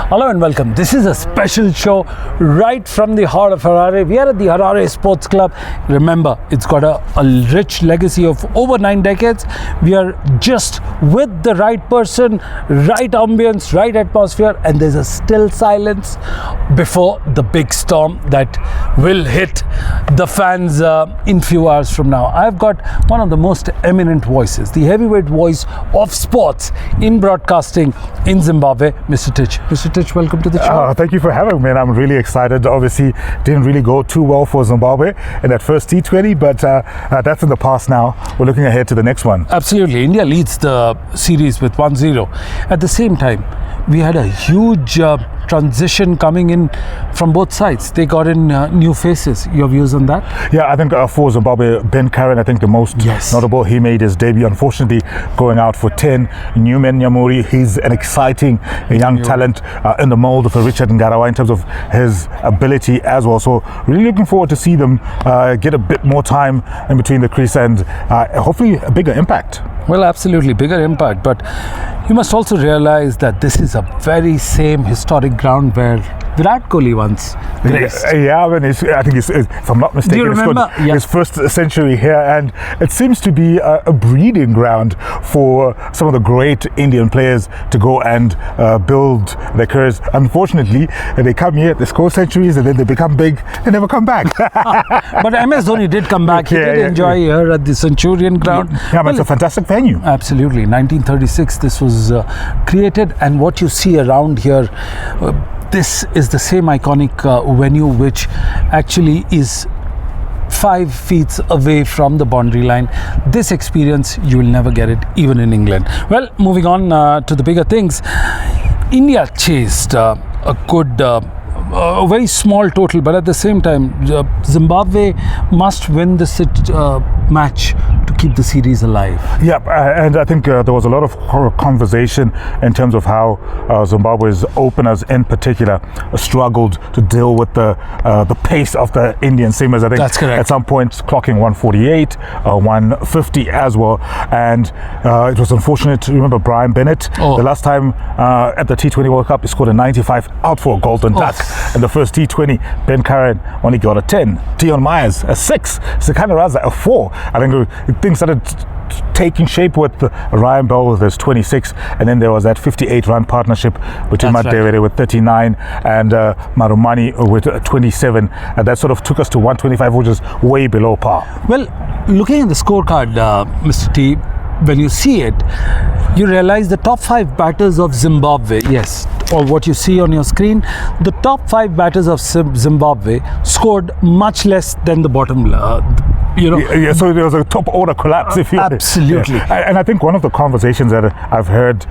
Hello and welcome. This is a special show right from the heart of Harare. We are at the Harare Sports Club. Remember, it's got a rich legacy of over 9 decades. We are just with the right person, right ambience, right atmosphere, and there's a still silence before the big storm that will hit the fans in few hours from now. I've got one of the most eminent voices, the heavyweight voice of sports in broadcasting in Zimbabwe, Mr. Tich. Mr. Tich, welcome to the show. Thank you for having me, and I'm really excited. Obviously, didn't really go too well for Zimbabwe in that first T20, but that's in the past now. We're looking ahead to the next one. Absolutely. India leads the series with 1-0. At the same time, we had a huge transition coming in from both sides. They got in new faces. Your views on that? Yeah, I think for Zimbabwe, Ben Karen, I think the most notable. He made his debut, unfortunately, going out for 10. Newman Nyamuri, he's an exciting young talent in the mold of a Richard Ngarawa in terms of his ability as well. So really looking forward to see them get a bit more time in between the crease and hopefully a bigger impact. Well, absolutely, bigger impact. But you must also realize that this is a very same historic ground where Virat Kohli once graced. Yeah, I mean, I think if I'm not mistaken, Do you remember? His first century here, and it seems to be a breeding ground for some of the great Indian players to go and build their careers. Unfortunately, they come here, they score centuries, and then they become big and never come back. But MS Dhoni did come back. He did enjoy here at the Centurion ground. Yeah, it's a fantastic venue. Absolutely. 1936, this was created, and what you see around here, this is the same iconic venue which actually is 5 feet away from the boundary line. This experience, you will never get it even in England. Well, moving on to the bigger things, India chased a good a very small total, but at the same time Zimbabwe must win this match to keep the series alive. Yeah, and I think there was a lot of conversation in terms of how Zimbabwe's openers in particular struggled to deal with the pace of the Indian seamers. I think that's correct. At some points clocking 148, 150 as well, and it was unfortunate. Remember Brian Bennett, the last time at the T20 World Cup, he scored a 95 out for a golden duck. In the first T20, Ben Karen only got a 10. Dion Myers a 6. Sekana Raza a 4. I think things started taking shape with Ryan Bell with his 26, and then there was that 58-run partnership between Madevere with 39 and Marumani with 27, and that sort of took us to 125, which is way below par. Well, looking at the scorecard, Mr. T, when you see it, you realize the top 5 batters of Zimbabwe, or what you see on your screen, the top 5 batters of Zimbabwe scored much less than the bottom. So there was a top order collapse, if you absolutely. And I think one of the conversations that I've heard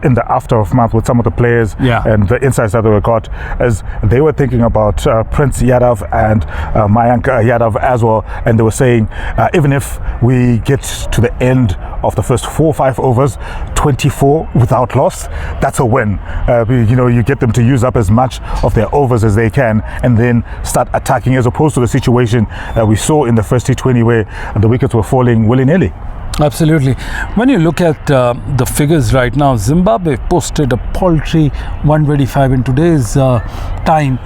in the aftermath with some of the players and the insights that they got is they were thinking about Prince Yadav and Mayank Yadav as well, and they were saying even if we get to the end of the first 4 or 5 overs, 24 without loss, that's a win. You get them to use up as much of their overs as they can and then start attacking, as opposed to the situation we saw in the first T20 where the wickets were falling willy-nilly. Absolutely. When you look at the figures right now, Zimbabwe posted a paltry 125 in today's time.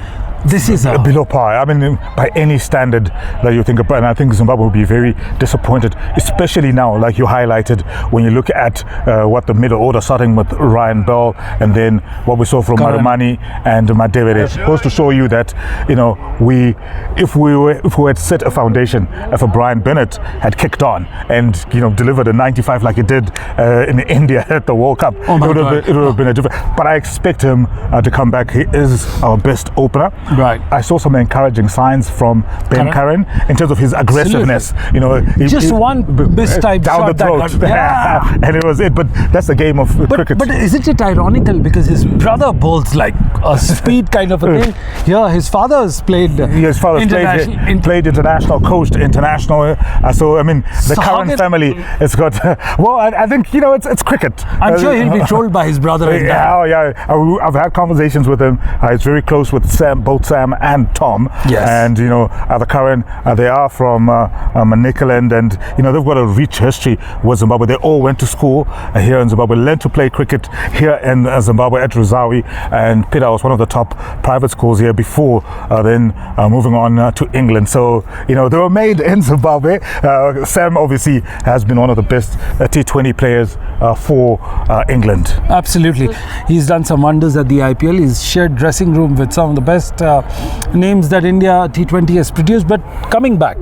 This is below par. I mean, by any standard that you think about, and I think Zimbabwe will be very disappointed, especially now, like you highlighted, when you look at what the middle order, starting with Ryan Bell, and then what we saw from Marumani and Madevere, goes to show you that if we had set a foundation, if a Brian Bennett had kicked on and delivered a 95 like he did in India at the World Cup, it would have been a different. But I expect him to come back. He is our best opener. Right. I saw some encouraging signs from Ben Karen in terms of his aggressiveness. Just one mistyped down shot the throat, and it was it. But that's the game of cricket. But isn't it ironical, because his brother bowls like a speed kind of a thing? Yeah, his father's played. His father's played international, coached international. So I mean, the Karen family has got. Well, I think it's cricket. I'm sure he'll be trolled by his brother. I've had conversations with him. He's very close with both Sam and Tom. Yes. And, the current, they are from Manicaland, and, they've got a rich history with Zimbabwe. They all went to school here in Zimbabwe, learned to play cricket here in Zimbabwe at Ruzawi, and Peter was one of the top private schools here before then moving on to England. So, they were made in Zimbabwe. Sam obviously has been one of the best T20 players for England. Absolutely. He's done some wonders at the IPL. He's shared dressing room with some of the best names that India T20 has produced. But coming back,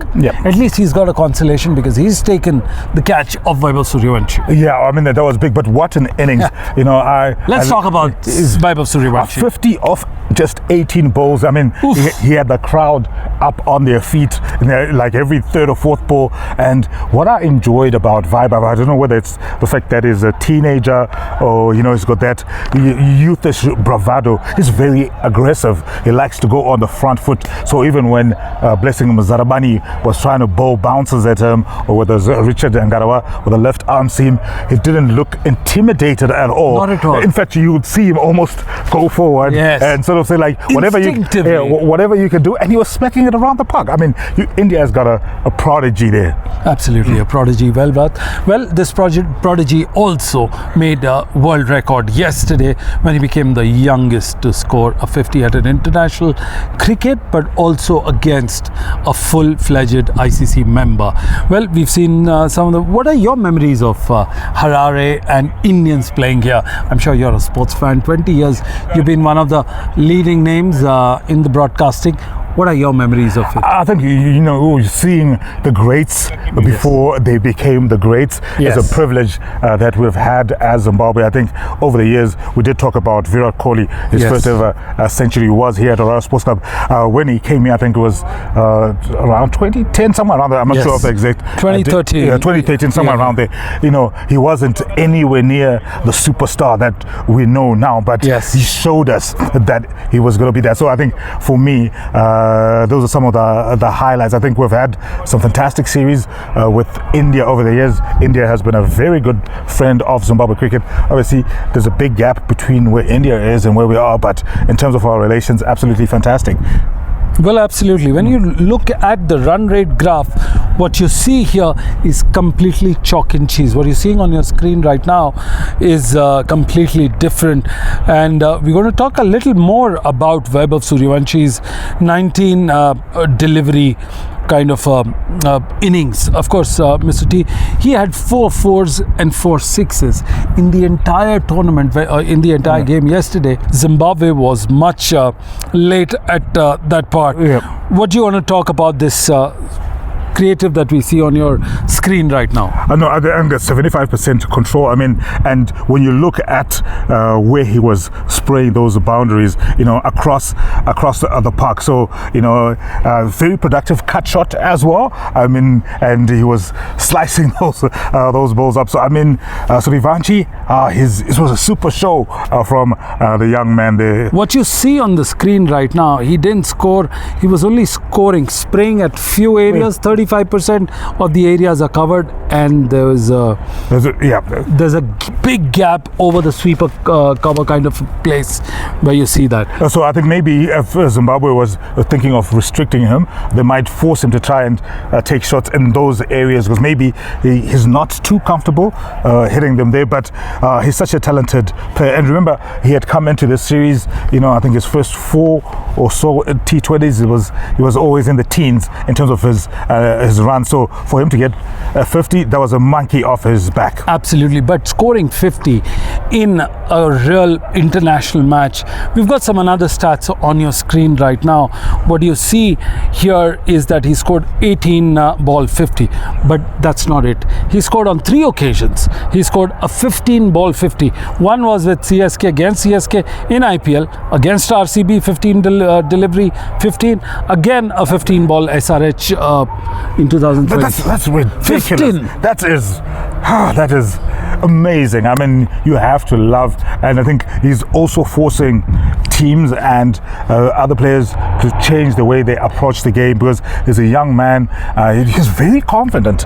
at least he's got a consolation because he's taken the catch of Vaibhav Sooryavanshi. Yeah, I mean, that was big, but what an innings. Let's talk about Vaibhav Sooryavanshi. 50 off just 18 balls. I mean, he had the crowd up on their feet like every third or fourth ball. And what I enjoyed about Vaibhav, I don't know whether it's the fact that he's a teenager or, he's got that youthish bravado. He's very aggressive. He likes to go on the front foot. So even when Blessing Mazarabani was trying to bowl bounces at him, or whether Richard Ngarawa with a left arm seam, he didn't look intimidated at all. Not at all. In fact, you would see him almost go forward and sort of say like, whatever you can do, and he was smacking it around the park. I mean, India has got a prodigy there. Absolutely, a prodigy. Well, this prodigy also made a world record yesterday when he became the youngest to score a 50 at an international cricket, but also against a full-fledged ICC member. Well, we've seen some of the... What are your memories of Harare and Indians playing here? I'm sure you're a sports fan. 20 years, you've been one of the leading names in the broadcasting. What are your memories of it? I think, seeing the greats before they became the greats is a privilege that we've had as Zimbabwe. I think over the years, we did talk about Virat Kohli. His first ever century was here at Harare Sports Club. When he came here, I think it was around 2010, somewhere around there. I'm not sure of the exact. 2013. 2013, somewhere around there. He wasn't anywhere near the superstar that we know now, but he showed us that he was going to be there. So I think for me, those are some of the highlights. I think we've had some fantastic series with India over the years. India has been a very good friend of Zimbabwe cricket. Obviously, there's a big gap between where India is and where we are, but in terms of our relations, absolutely fantastic. Well, absolutely. When you look at the run rate graph, what you see here is completely chalk and cheese. What you're seeing on your screen right now is completely different. And we're going to talk a little more about Vaibhav Sooryavansh's 19 delivery kind of innings. Of course, Mr. T, he had 4 4s and 4 6s in the entire tournament, in the entire game yesterday. Zimbabwe was much late at that part. What do you want to talk about this creative that we see on your screen right now? No, I think that's 75% control. I mean, and when you look at where he was spraying those boundaries, across the park. So, very productive cut shot as well. I mean, and he was slicing those balls up. So, I mean, Sooryavanshi, it was a super show from the young man there. What you see on the screen right now, he didn't score. He was only spraying at few areas. 35% of the areas are covered, and there's a big gap over the sweeper cover kind of place where you see that. So I think maybe if Zimbabwe was thinking of restricting him, they might force him to try and take shots in those areas, because maybe he's not too comfortable hitting them there, but he's such a talented player. And remember, he had come into this series, I think his first 4 or so T20s, he was always in the teens in terms of his run. So for him to get 50, that was a monkey off his back. Absolutely. But scoring 50 in a real international match, we've got some another stats on your screen right now. What you see here is that he scored 18 ball 50, but that's not it. He scored on 3 occasions. He scored a 15 ball 50. One was with CSK, against CSK in IPL, against RCB 15 delivery 15, again a 15 ball SRH in 2020. That's ridiculous. 15. That is amazing. I mean, you have to love, and I think he's also forcing teams and other players to change the way they approach the game, because he's a young man. He's very confident.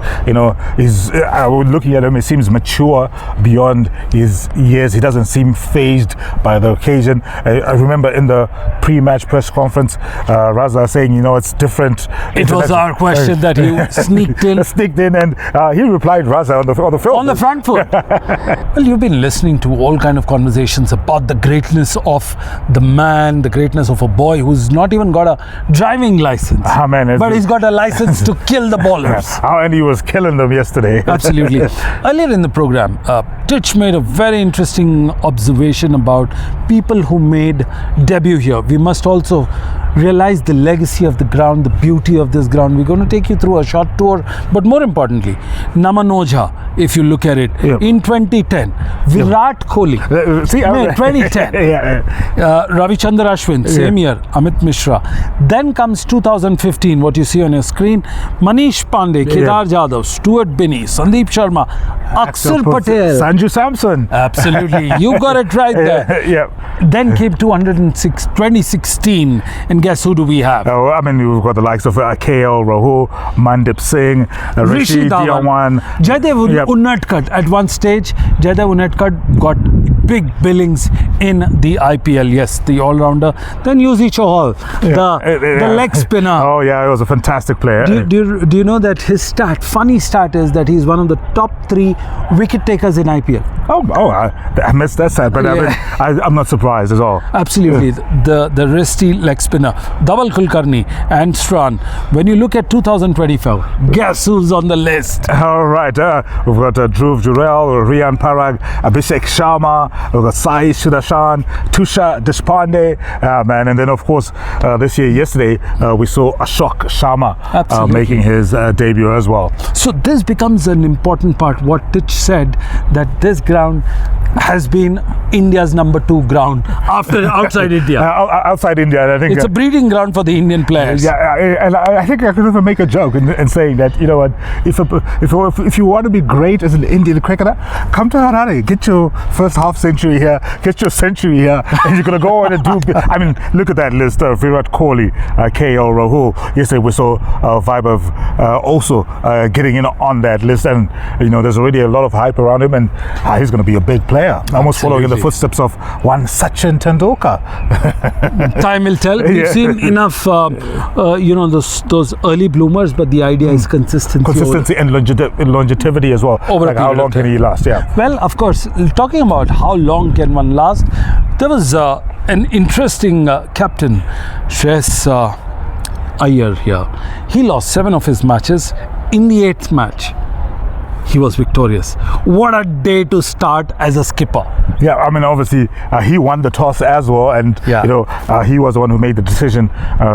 He's looking at him, he seems mature beyond his years. He doesn't seem phased by the occasion. I remember in the pre-match press conference, Raza saying, it's different. It was our question that he sneaked in, and he replied, Raza, on the film. On the front foot. Well, you've been listening to all kind of conversations about the greatness of the man, the greatness of a boy who's not even got a driving license. But he's got a license to kill the bowlers. And he was killing them yesterday. Absolutely. Earlier in the program, Tich made a very interesting observation about people who made debut here. We must also realize the legacy of the ground, the beauty of this ground. We're going to take you through a short tour, but more importantly, Namanojha, if you look at it, in 2010, Virat Kohli, 2010, Ravichandra Ashwin, same year, Amit Mishra. Then comes 2015, what you see on your screen, Manish Pandey, Kedar Jadhav, Stuart Binney, Sandeep Sharma, Akshar Patel, Sanju Samson. Absolutely, you got it right there. Then came 2016, and guess who do we have? Oh, I mean, we've got the likes of KL Rahul, Mandip Singh, Rishi Dhawan, Jaydev Unadkat. At one stage, Jaydev Unadkat got big billings in the IPL. Yes, the all-rounder. Then Yuzi Chahal, the leg spinner. Oh yeah, he was a fantastic player. Do you know that his funny stat is that he's one of the top 3 wicket takers in IPL? I missed that stat, but I'm not surprised at all. Absolutely. The wristy leg spinner, Dhaval Kulkarni and Strahan. When you look at 2025, guess who's on the list? All right, we've got Dhruv Jurel, Riyan Parag, Abhishek Sharma, we've got Sai Sudarshan, Tusha Deshpande, and then of course yesterday we saw Ashok Sharma making his debut as well. So this becomes an important part. What Tich said, that this ground has been India's number 2 ground outside India. Outside India, I think it's a breeding ground for the Indian players. And I think I could even make a joke in saying that, if you want to be great as an Indian cricketer, come to Harare, get your first half century here, get your century here, and you're going to go on and do. I mean, look at that list: Virat Kohli, KL Rahul. Yesterday we saw Vaibhav also getting in on that list, and there's already a lot of hype around him, and he's going to be a big player, almost following in the footsteps of one Sachin Tendulkar. Time will tell. We've seen enough, those early bloomers, but the idea is consistency and longevity as well. How long can he last? Yeah. Well, of course, talking about how long can one last, there was an interesting captain, Shreyas Iyer here. He lost 7 of his matches. In the 8th match, he was victorious. What a day to start as a skipper. Yeah, I mean, obviously he won the toss as well, and he was the one who made the decision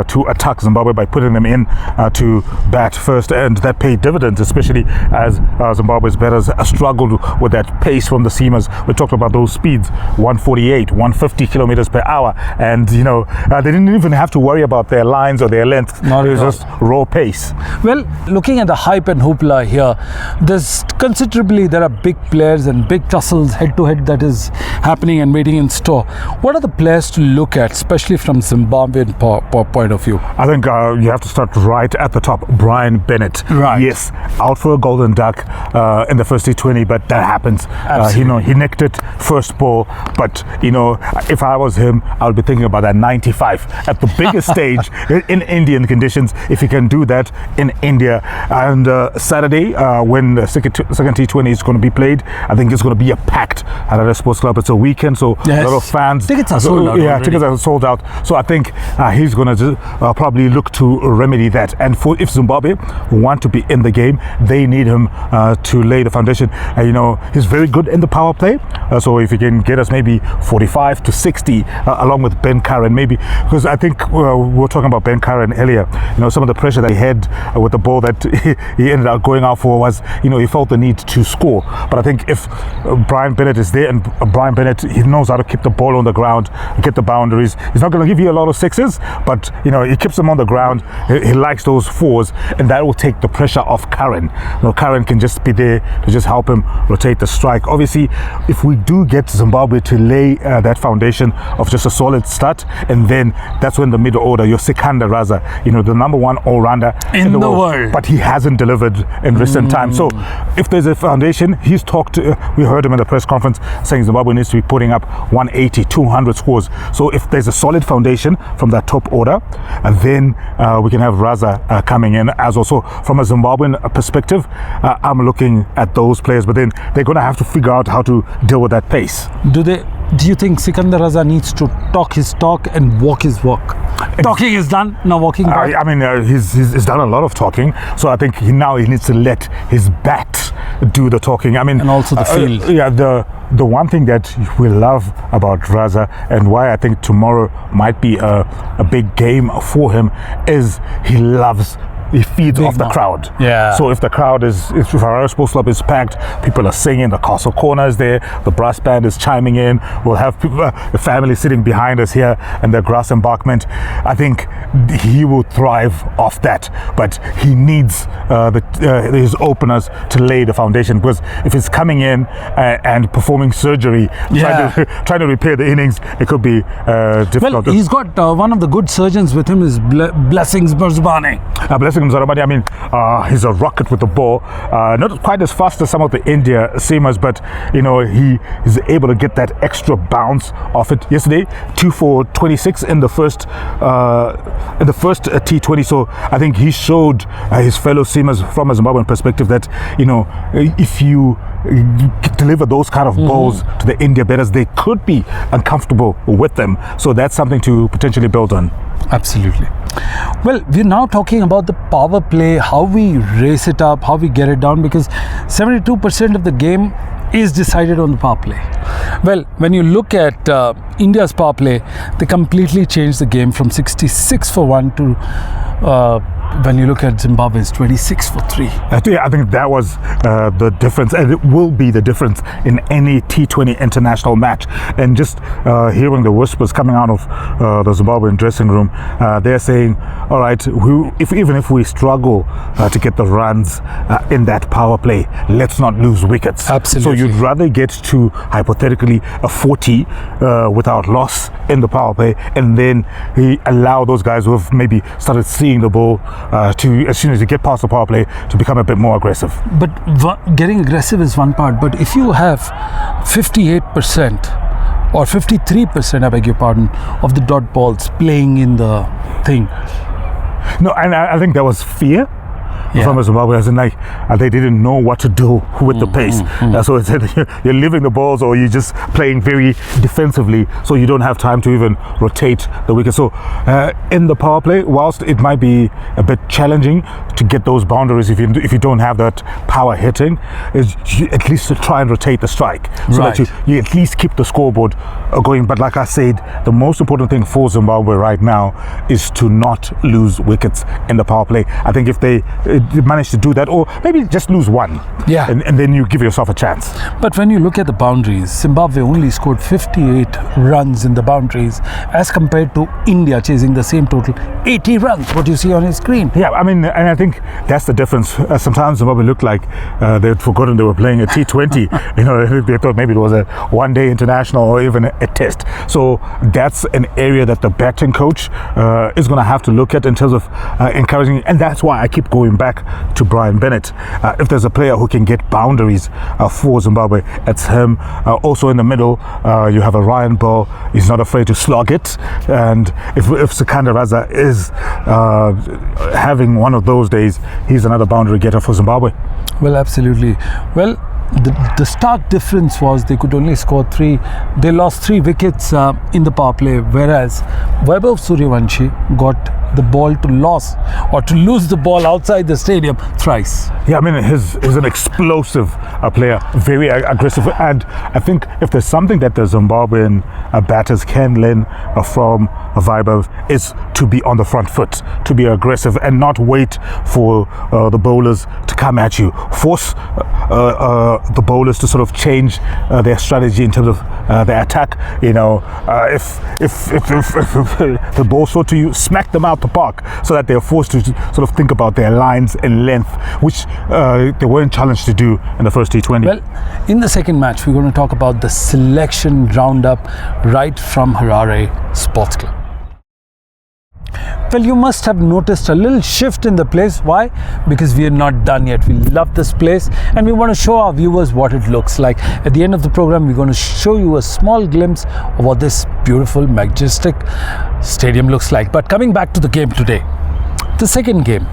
to attack Zimbabwe by putting them in to bat first, and that paid dividends, especially as Zimbabwe's batters struggled with that pace from the seamers. We talked about those speeds, 148, 150 kilometers per hour, and they didn't even have to worry about their lines or their length. It was just raw pace. Well, looking at the hype and hoopla here, there are big players and big tussles head to head that is happening and waiting in store. What are the players to look at, especially from Zimbabwean point of view? I think you have to start right at the top. Brian Bennett. Right. Yes, out for a golden duck in the first T20, but that happens. He nicked it first ball, but if I was him, I would be thinking about that 95 at the biggest stage in Indian conditions, if he can do that in India. And Saturday, when the second T20 is going to be played, I think it's going to be a packed Harare Sports Club. It's a weekend, so a lot of fans. Tickets are sold out. Yeah, tickets are sold out. So I think he's going to probably look to remedy that. And if Zimbabwe want to be in the game, they need him to lay the foundation. He's very good in the power play. So if he can get us maybe 45 to 60, along with Ben Curran, maybe, because I think we were talking about Ben Curran earlier. Some of the pressure that he had with the ball that he ended up going out for was, he felt the need to score. But I think if Brian Bennett is there, and Brian Bennett, he knows how to keep the ball on the ground, get the boundaries. He's not going to give you a lot of sixes, but he keeps them on the ground. He likes those fours, and that will take the pressure off Karen. Karen can just be there to just help him rotate the strike. Obviously, if we do get Zimbabwe to lay that foundation of just a solid start, and then that's when the middle order, your Sikandar Raza, the number one all-rounder in the world, but he hasn't delivered in recent time. So if there's a foundation, he's talked, we heard him in the press conference saying Zimbabwe needs to be putting up 180, 200 scores. So if there's a solid foundation from that top order, then we can have Raza coming in. As also from a Zimbabwean perspective, I'm looking at those players, but then they're going to have to figure out how to deal with that pace. Do you think Sikandar Raza needs to talk his talk and walk his walk? Talking is done, now walking back. He's done a lot of talking, so I think he needs to let his bat do the talking. And also the field. The one thing that we love about Raza, and why I think tomorrow might be a big game for him, is he feeds off the crowd. Yeah. So if the crowd if Harare Sports Club is packed, people are singing, the castle corner is there, the brass band is chiming in, we'll have people, the family sitting behind us here and the grass embankment. I think he will thrive off that, but he needs his openers to lay the foundation, because if he's coming in and performing surgery, trying to repair the innings, it could be difficult. Well, he's got one of the good surgeons with him is Blessings Barzabani. He's a rocket with the ball, not quite as fast as some of the India seamers, but he is able to get that extra bounce off it. Yesterday, 2 for 26 in the first T20. So I think he showed his fellow seamers from a Zimbabwean perspective that if you deliver those kind of balls to the India batters, they could be uncomfortable with them. So that's something to potentially build on. Absolutely. Well, we're now talking about the power play, how we race it up, how we get it down, because 72% of the game is decided on the power play. Well, when you look at India's power play, they completely changed the game from 66 for 1 to when you look at Zimbabwe's 26 for 3. I think that was the difference, and it will be the difference in any T20 international match. And just hearing the whispers coming out of the Zimbabwean dressing room, they're saying, all right, even if we struggle to get the runs in that power play, let's not lose wickets. Absolutely. So you'd rather get to hypothetically a 40 without loss in the power play, and then allow those guys who have maybe started seeing the ball to, as soon as you get past the power play, to become a bit more aggressive. But getting aggressive is one part, but if you have 58% or 53%, I beg your pardon, of the dot balls playing in the thing. No, and I think there was fear from Zimbabwe, as in they didn't know what to do with the pace. So it's you're leaving the balls, or you're just playing very defensively, so you don't have time to even rotate the wicket. So in the power play, whilst it might be a bit challenging to get those boundaries if you don't have that power hitting, is at least to try and rotate the strike, so that you at least keep the scoreboard going. But like I said, the most important thing for Zimbabwe right now is to not lose wickets in the power play. I think if they manage to do that, or maybe just lose one, and then you give yourself a chance. But when you look at the boundaries, Zimbabwe only scored 58 runs in the boundaries, as compared to India chasing the same total, 80 runs, what you see on your screen. And I think that's the difference. Sometimes Zimbabwe looked like they'd forgotten they were playing a T20. They thought maybe it was a one-day international or even a test. So that's an area that the batting coach is going to have to look at in terms of encouraging, and that's why I keep going back to Brian Bennett. If there's a player who can get boundaries for Zimbabwe, it's him. Also in the middle, you have a Ryan Ball. He's not afraid to slog it, and if Sikandar Raza is having one of those days, he's another boundary getter for Zimbabwe. Well, absolutely. Well, the stark difference was they could only score 3. They lost 3 wickets in the power play, whereas Vaibhav Sooryavanshi got the ball to lose the ball outside the stadium thrice. He's an explosive player, very aggressive, and I think if there's something that the Zimbabwean batters can learn from Vaibhav, is to be on the front foot, to be aggressive and not wait for the bowlers to come at you. Force the bowlers to sort of change their strategy in terms of their attack. You know, if the ball short to you, smack them out the park so that they're forced to sort of think about their lines and length, which they weren't challenged to do in the first T20. Well, in the second match, we're going to talk about the selection roundup right from Harare Sports Club. Well, you must have noticed a little shift in the place. Why? Because we are not done yet. We love this place and we want to show our viewers what it looks like. At the end of the program, we're going to show you a small glimpse of what this beautiful, majestic stadium looks like. But coming back to the game today, the second game,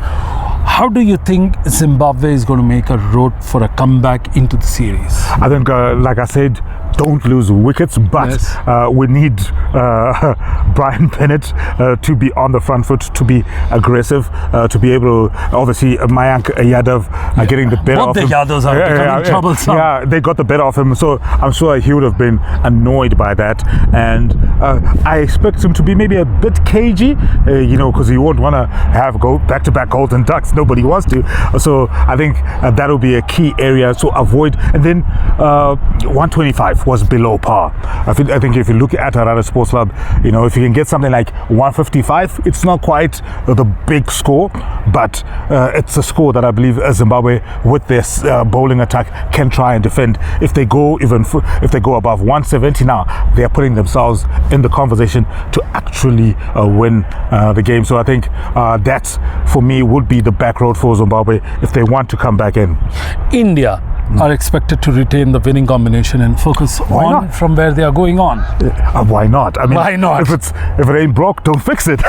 how do you think Zimbabwe is going to make a road for a comeback into the series? I think, like I said, don't lose wickets, but yes, we need Brian Bennett to be on the front foot, to be aggressive, to be able to, obviously, Mayank Yadav getting the better of him. Both the Yadavs are becoming troublesome. Yeah, they got the better of him, so I'm sure he would have been annoyed by that. And I expect him to be maybe a bit cagey, you know, because he won't want to go back-to-back golden ducks. Nobody wants to. So I think that'll be a key area to avoid. And then 125 was below par. I think if you look at Harare Sports Club, you know, if you can get something like 155, it's not quite the big score, but it's a score that I believe Zimbabwe, with this bowling attack, can try and defend. If they go above 170 now, they are putting themselves in the conversation to actually win the game. So I think that, for me, would be the back road for Zimbabwe if they want to come back in. India are expected to retain the winning combination and focus on from where they are going on. Why not? I mean, why not? If it ain't broke, don't fix it.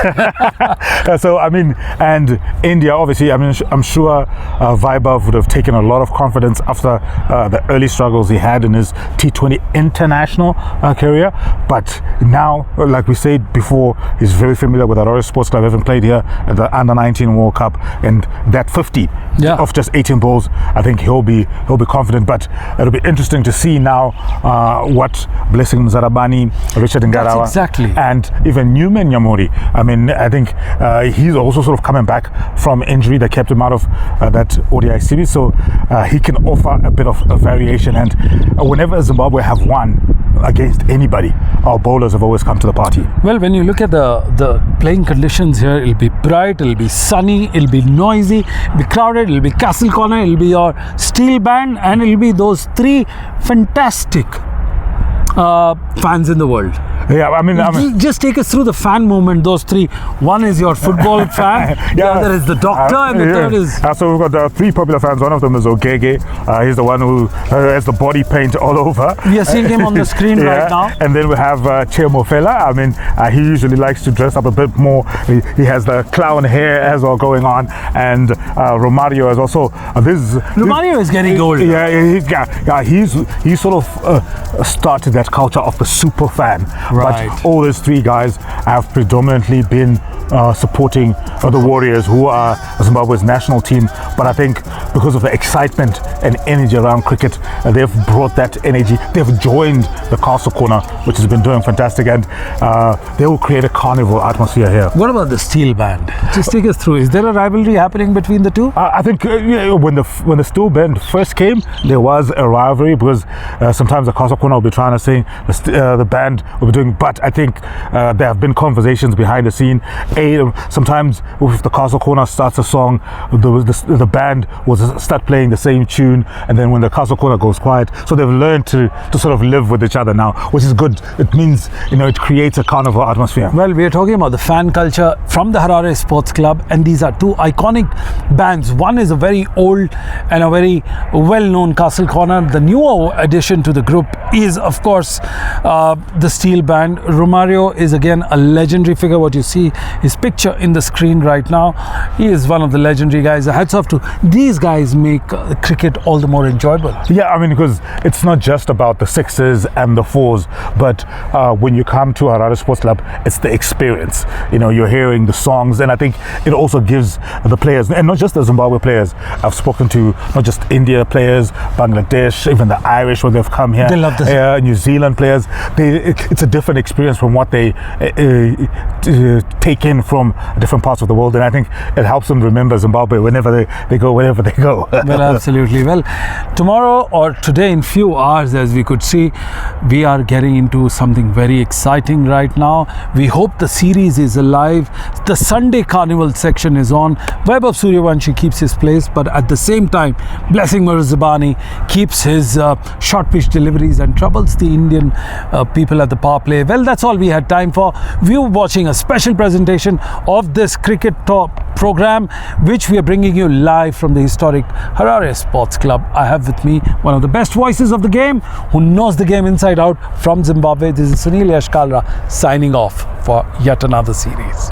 So I mean, and India, obviously, I mean, I'm sure Vaibhav would have taken a lot of confidence after the early struggles he had in his T20 international career. But now, like we said before, he's very familiar with Harare Sports Club, having played here at the Under-19 World Cup, and that 50 of just 18 balls, I think he'll be confident. But it'll be interesting to see now what Blessing Mzarabani, Richard Ngarawa, and even Newman Nyamori. I mean, I think he's also sort of coming back from injury that kept him out of that ODI series, so he can offer a bit of a variation. And whenever Zimbabwe have won against anybody, our bowlers have always come to the party. Well, when you look at the playing conditions here, it'll be bright, it'll be sunny, it'll be noisy, it'll be crowded, it'll be Castle Corner, it'll be your steel band, and it'll be those three fantastic fans in the world. Yeah, I mean, just take us through the fan movement. Those three. One is your football fan. The other is the doctor, and the third is. So we've got three popular fans. One of them is Ogege. He's the one who has the body paint all over. We are seeing him on the screen right now. And then we have Che Mofela. I mean, he usually likes to dress up a bit more. He has the clown hair as well going on, and Romario as well. Romario is getting older. Yeah, he sort of started that culture of the super fan. Right. But all those three guys have predominantly been supporting the Warriors, who are Zimbabwe's national team. But I think because of the excitement and energy around cricket, they've brought that energy. They've joined the Castle Corner, which has been doing fantastic, and they will create a carnival atmosphere here. What about the steel band? Just take us through. Is there a rivalry happening between the two? I think when the steel band first came, there was a rivalry, because sometimes the Castle Corner will be trying to sing, the band will be doing. But I think there have been conversations behind the scene. Sometimes if the Castle Corner starts a song, the band will start playing the same tune, and then when the Castle Corner goes quiet, so they've learned to sort of live with each other now, which is good. It means, it creates a carnival atmosphere. Well, we are talking about the fan culture from the Harare Sports Club, and these are two iconic bands. One is a very old and a very well-known Castle Corner. The newer addition to the group is, of course, the steel band. Romario is again a legendary figure. What you see, his picture in the screen right now, he is one of the legendary guys. Hats off to these guys, make cricket all the more enjoyable. Yeah, I mean, because it's not just about the sixes and the fours, but when you come to Harare Sports Club, it's the experience. You're hearing the songs, and I think it also gives the players, and not just the Zimbabwe players. I've spoken to not just India players, Bangladesh, even the Irish when they've come here. They love this. New Zealand players. It's a different experience from what they take in from different parts of the world, and I think it helps them remember Zimbabwe whenever they go. Well, absolutely. Well, tomorrow or today, in few hours, as we could see, we are getting into something very exciting right now. We hope the series is alive. The Sunday Carnival section is on. Vaibhav Sooryavanshi keeps his place, but at the same time, Blessing Mirzabani keeps his short pitch deliveries and troubles the Indian people at the power play. Well, that's all we had time for. We were watching a special presentation of this cricket program, which we are bringing you live from the historic Harare Sports Club. I have with me one of the best voices of the game, who knows the game inside out, from Zimbabwe. This is Sunil, Yash, Kalra signing off for yet another series.